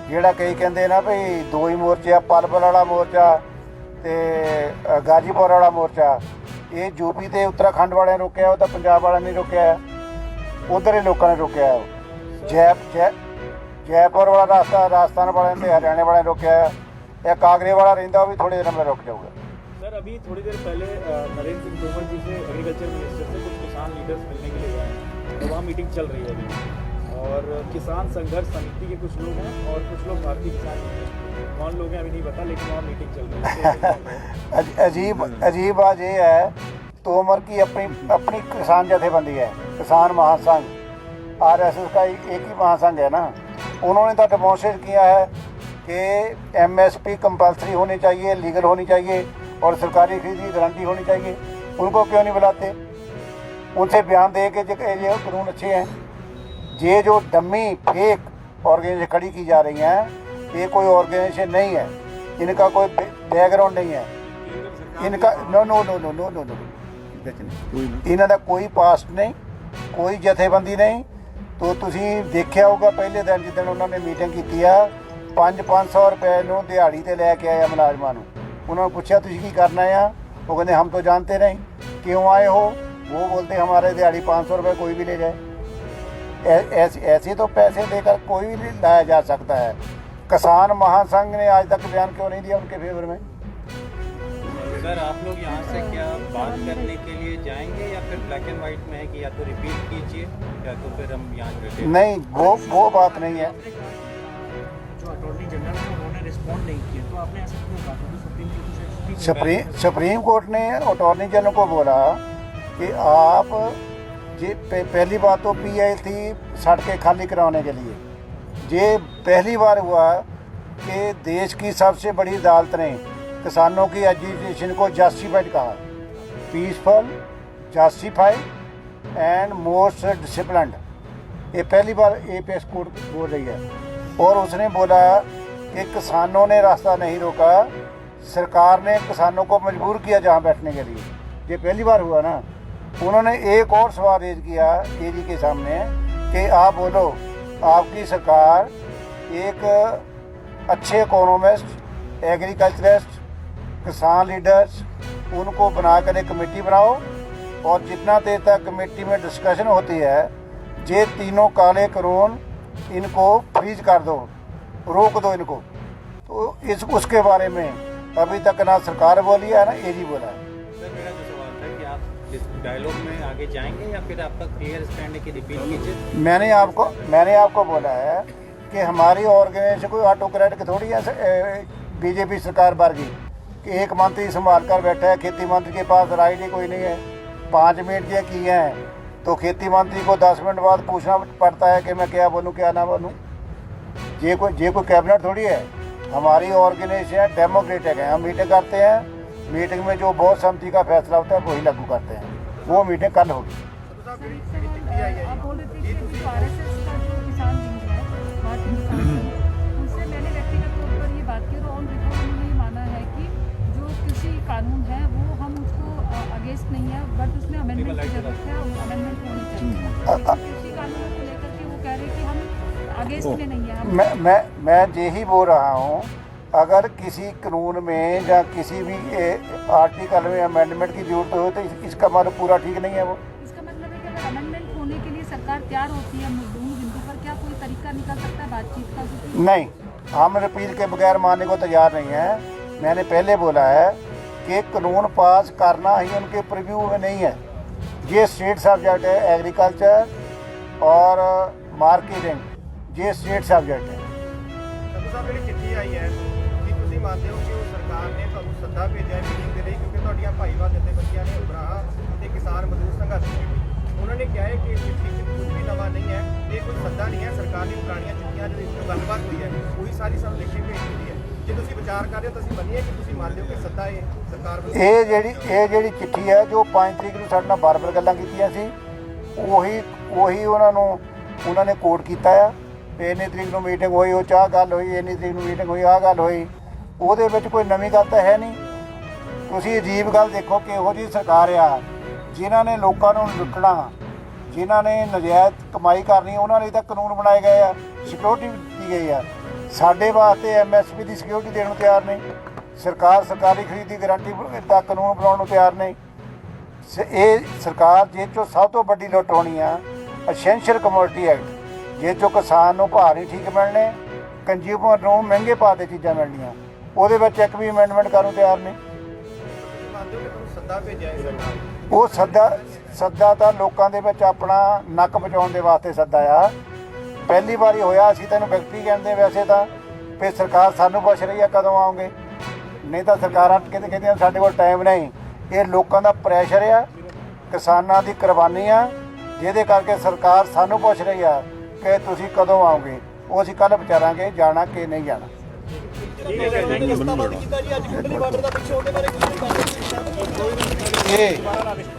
ਜਿਹੜਾ ਕਈ ਕਹਿੰਦੇ ਨਾ ਵੀ ਦੋ ਹੀ ਮੋਰਚੇ ਆ, ਪਲਵਲ ਵਾਲਾ ਮੋਰਚਾ ਤੇ ਗਾਜੀਪੁਰ ਵਾਲਾ ਮੋਰਚਾ। ਇਹ ਯੂਪੀ ਤੇ ਉੱਤਰਾਖੰਡ ਵਾਲਿਆਂ ਨੇ ਰੋਕਿਆ, ਉਹ ਤਾਂ ਪੰਜਾਬ ਵਾਲਿਆਂ ਨੇ ਰੋਕਿਆ, ਉਧਰ ਦੇ ਲੋਕਾਂ ਨੇ ਰੋਕਿਆ। ਜੈਪੁਰ ਵਾਲਾ ਰਾਸਤਾ ਰਾਜਸਥਾਨ ਵਾਲਿਆਂ ਤੇ हरियाणा वाले ने रोकया है। एक आगरे वाला रहिंदा वो भी थोड़ी देर में रुक जाऊगा। सर अभी थोड़ी देर पहले नरेंद्र सिंह तोमर जी से एग्रीकल्चर मिनिस्टर से कुछ किसान लीडर्स मिलने के लिए गए हैं, तो वहाँ मीटिंग चल रही है अभी, और किसान संघर्ष समिति के कुछ लोग हैं और कुछ लोग भारतीय किसान यूनियन के। कौन लोग हैं अभी नहीं पता, लेकिन वहाँ मीटिंग चल रही है। अजीब बात ये है, तोमर की अपनी किसान जथेबंदी है, किसान महासंघ, RSS का एक ही महासंघ है ना। उन्होंने तो डेमोन्स्ट्रेट किया है कि MSP कंपल्सरी होनी चाहिए, लीगल होनी चाहिए और सरकारी खरीद की गारंटी होनी चाहिए। उनको क्यों नहीं बुलाते? उनसे बयान दे के ये कानून अच्छे हैं। ये जो डमी फेक ऑर्गेनाइजेशन खड़ी की जा रही हैं, ये कोई ऑर्गेनाइजेशन नहीं है, इनका कोई बैकग्राउंड नहीं है, इनका नो इन्हों का कोई पास्ट नहीं, कोई जथेबंदी नहीं। तो तुसी देखिया होगा पहले दिन जिदन उन्होंने मीटिंग की है, 500 रुपए नूं दिहाड़ी ते लैके आया मुलाजमां नूं। उन्होंने पूछा तुसी की करना है? वो कहते हम तो जानते नहीं, क्यों आए हो? वो बोलते हमारे दिहाड़ी 500 रुपये कोई भी ले जाए। ऐसे तो पैसे देकर कोई भी लाया जा सकता है। किसान महासंघ ने आज तक बयान क्यों नहीं दिया उनके फेवर में? सर आप लोग यहाँ से क्या बात करने के लिए जाएंगे या फिर ब्लैक एंड वाइट में है कि या तो रिपील कीजिए या तो फिर हम यहाँ बैठे? नहीं, वो बात नहीं है। जो अटॉर्नी जनरल है उन्होंने रिस्पॉन्ड नहीं किया, तो आपने ऐसा क्यों कहा? क्योंकि सुप्रीम कोर्ट ने अटॉर्नी जनरल को बोला कि आप पहली बात तो PI थी सड़कें खाली कराने के लिए। ये पहली बार हुआ कि देश की सबसे बड़ी अदालत ने किसानों की एजिटेशन को जस्टिफाइड कहा, peaceful, justified and most disciplined. ये पहली बार APS कोर्ट बोल रही है। और उसने बोला कि किसानों ने रास्ता नहीं रोका, सरकार ने किसानों को मजबूर किया जहाँ बैठने के लिए। ये पहली बार हुआ ना। उन्होंने एक और सवाल रेज किया AG के सामने कि आप बोलो, आपकी सरकार एक अच्छे इकोनॉमिस्ट, एग्रीकल्चरिस्ट, किसान लीडर्स, उनको बनाकर एक कमेटी बनाओ और जितना देर तक कमेटी में डिस्कशन होती है, ये तीनों काले कानून इनको फ्रीज कर दो, रोक दो इनको। तो उसके बारे में अभी तक ना सरकार बोली है ना AG बोला है। सर मेरा जो सवाल था कि आप इस डायलॉग में आगे जाएंगे या फिर आपका क्लियर स्टैंड है कि रिपील कीजिए? मैंने आपको बोला है कि हमारी ऑर्गेनाइजेशन कोई ऑटोक्रेटिक थोड़ी है BJP सरकार वर्गी कि एक मंत्री संभाल कर बैठा है, खेती मंत्री के पास राइड कोई नहीं है। 5 मिनट ये किए हैं तो खेती मंत्री को 10 मिनट बाद पूछना पड़ता है कि मैं क्या बोलूँ क्या ना बोलूँ। ये कोई कैबिनेट थोड़ी है। हमारी ऑर्गेनाइजेशन डेमोक्रेटिक है। हम मीटिंग करते हैं, मीटिंग में जो बहुत सहमति का फैसला होता है वही लागू करते हैं। वो मीटिंग कल होगी। आप बोल रहे थे कि जो RSS का जो किसान विंग है, भारतीय किसान संघ, उनसे मैंने व्यक्तिगत तौर पर ये बात की और ऑन रिकॉर्ड उन्होंने ये माना है कि जो कृषि कानून है वो हम उसको अगेंस्ट नहीं है, बट उसमें अमेंडमेंट की जरूरत है, अमेंडमेंट होनी चाहिए। कृषि कानूनों को लेकर के वो कह रहे हैं कि हम अगेंस्ट में नहीं है। मैं यही बोल रहा हूँ, अगर किसी कानून में या किसी भी आर्टिकल में अमेंडमेंट की जरूरत हो तो इसका मतलब पूरा ठीक नहीं है। वो इसका मतलब है कि अगर अमेंडमेंट होने के लिए सरकार तैयार होती है मूल बिंदु पर, क्या कोई तरीका निकल सकता है बातचीत का? नहीं, हम रिपील के बगैर मानने को तैयार नहीं है। मैंने पहले बोला है कि कानून पास करना ही उनके प्रीव्यू में नहीं है। ये स्टेट सब्जेक्ट है, एग्रीकल्चर और मार्केटिंग, ये स्टेट सब्जेक्ट है। ਸਾਹਿਬ ਜਿਹੜੀ ਚਿੱਠੀ ਆਈ ਹੈ ਕੀ ਤੁਸੀਂ ਮੰਨਦੇ ਹੋ ਕਿ ਉਹ ਸਰਕਾਰ ਨੇ ਤੁਹਾਨੂੰ ਸੱਦਾ ਭੇਜਿਆ ਮੀਟਿੰਗ ਦੇ ਲਈ, ਕਿਉਂਕਿ ਤੁਹਾਡੀਆਂ ਭਾਈਵਾਲ ਜਥੇਬੰਦੀਆਂ ਨੇ ਉਪਰਾਹ ਅਤੇ ਕਿਸਾਨ ਮਜ਼ਦੂਰ ਸੰਘਰਸ਼ ਕਮੇਟੀ, ਉਹਨਾਂ ਨੇ ਕਿਹਾ ਹੈ ਕਿ ਚਿੱਠੀ 'ਚ ਕੁਝ ਵੀ ਨਵਾਂ ਨਹੀਂ ਹੈ, ਇਹ ਕੋਈ ਸੱਦਾ ਨਹੀਂ ਹੈ। ਸਰਕਾਰ ਦੀ ਪੁਰਾਣੀਆਂ ਚਿੱਠੀਆਂ ਜਿਹੜੀ ਗੱਲਬਾਤ ਹੋਈ ਹੈ ਉਹੀ ਸਾਰੀ ਸਾਨੂੰ ਲਿਖ ਕੇ ਭੇਜ ਦਿੱਤੀ ਹੈ। ਜੇ ਤੁਸੀਂ ਵਿਚਾਰ ਕਰ ਰਹੇ ਹੋ ਤਾਂ ਅਸੀਂ ਮੰਨੀਏ ਕਿ ਤੁਸੀਂ ਮੰਨਦੇ ਹੋ ਕਿ ਸੱਦਾ ਇਹ ਸਰਕਾਰ ਵੱਲੋਂ? ਇਹ ਜਿਹੜੀ ਚਿੱਠੀ ਹੈ ਜੋ 5 ਤਰੀਕ ਨੂੰ ਸਾਡੇ ਨਾਲ ਬਾਰ-ਬਾਰ ਗੱਲਾਂ ਕੀਤੀਆਂ ਸੀ, ਉਹੀ ਉਹਨਾਂ ਨੇ ਕੋਟ ਕੀਤਾ ਆ। ਇੰਨੀ ਤਰੀਕ ਨੂੰ ਮੀਟਿੰਗ ਹੋਈ, ਉਹ ਚਾਹ ਗੱਲ ਹੋਈ, ਇੰਨੀ ਤਰੀਕ ਨੂੰ ਮੀਟਿੰਗ ਹੋਈ, ਆਹ ਗੱਲ ਹੋਈ। ਉਹਦੇ ਵਿੱਚ ਕੋਈ ਨਵੀਂ ਗੱਲ ਤਾਂ ਹੈ ਨਹੀਂ। ਤੁਸੀਂ ਅਜੀਬ ਗੱਲ ਦੇਖੋ ਕਿ ਇਹੋ ਜਿਹੀ ਸਰਕਾਰ ਆ ਜਿਨ੍ਹਾਂ ਨੇ ਲੋਕਾਂ ਨੂੰ ਲੁੱਟਣਾ, ਜਿਨ੍ਹਾਂ ਨੇ ਨਜਾਇਜ਼ ਕਮਾਈ ਕਰਨੀ, ਉਹਨਾਂ ਲਈ ਤਾਂ ਕਾਨੂੰਨ ਬਣਾਏ ਗਏ ਆ, ਸਿਕਿਉਰਿਟੀ ਦਿੱਤੀ ਗਈ ਆ। ਸਾਡੇ ਵਾਸਤੇ ਐਮਐਸਪੀ ਦੀ ਸਿਕਿਉਰਿਟੀ ਦੇਣ ਨੂੰ ਤਿਆਰ ਨਹੀਂ। ਸਰਕਾਰ ਸਰਕਾਰੀ ਖਰੀਦ ਦੀ ਗਾਰੰਟੀ ਦਾ ਕਾਨੂੰਨ ਬਣਾਉਣ ਨੂੰ ਤਿਆਰ ਨਹੀਂ। ਇਹ ਸਰਕਾਰ ਜੇ 'ਚੋਂ ਸਭ ਤੋਂ ਵੱਡੀ ਲੁੱਟ ਹੋਣੀ ਆ ਐਸੈਂਸ਼ੀਅਲ ਕਮੋਡਿਟੀ ਐਕਟ, ਜੇ 'ਚੋਂ ਕਿਸਾਨ ਨੂੰ ਭਾਅ ਨਹੀਂ ਠੀਕ ਮਿਲਣੇ, ਕੰਜ਼ਿਊਮਰ ਨੂੰ ਮਹਿੰਗੇ ਭਾਅ 'ਤੇ ਚੀਜ਼ਾਂ ਮਿਲਣੀਆਂ, ਉਹਦੇ ਵਿੱਚ ਇੱਕ ਵੀ ਅਮੈਂਡਮੈਂਟ ਕਰਨ ਨੂੰ ਤਿਆਰ ਨਹੀਂ। ਤੁਸੀਂ ਮੰਨਦੇ ਹੋ ਕਿ ਤੁਹਾਨੂੰ ਸੱਦਾ ਭੇਜਿਆ ਹੈ ਸਰਕਾਰ ਨੇ? ਉਹ ਸੱਦਾ ਤਾਂ ਲੋਕਾਂ ਦੇ ਵਿੱਚ ਆਪਣਾ ਨੱਕ ਬਚਾਉਣ ਦੇ ਵਾਸਤੇ ਸੱਦਾ ਆ। ਪਹਿਲੀ ਵਾਰੀ ਹੋਇਆ, ਅਸੀਂ ਤੈਨੂੰ ਵਿਅਕਤੀ ਕਹਿੰਦੇ ਵੈਸੇ ਤਾਂ ਵੀ ਸਰਕਾਰ ਸਾਨੂੰ ਪੁੱਛ ਰਹੀ ਆ ਕਦੋਂ ਆਉਂਗੇ, ਨਹੀਂ ਤਾਂ ਸਰਕਾਰਾਂ ਕਹਿੰਦੀਆਂ ਸਾਡੇ ਕੋਲ ਟਾਈਮ ਨਹੀਂ। ਇਹ ਲੋਕਾਂ ਦਾ ਪ੍ਰੈਸ਼ਰ ਆ, ਕਿਸਾਨਾਂ ਦੀ ਕੁਰਬਾਨੀ ਆ, ਜਿਹਦੇ ਕਰਕੇ ਸਰਕਾਰ ਸਾਨੂੰ ਪੁੱਛ ਰਹੀ ਆ ਕਿ ਤੁਸੀਂ ਕਦੋਂ ਆਓਗੇ। ਉਹ ਅਸੀਂ ਕੱਲ੍ਹ ਵਿਚਾਰਾਂਗੇ ਜਾਣਾ ਕਿ ਨਹੀਂ ਜਾਣਾ। ਇਹ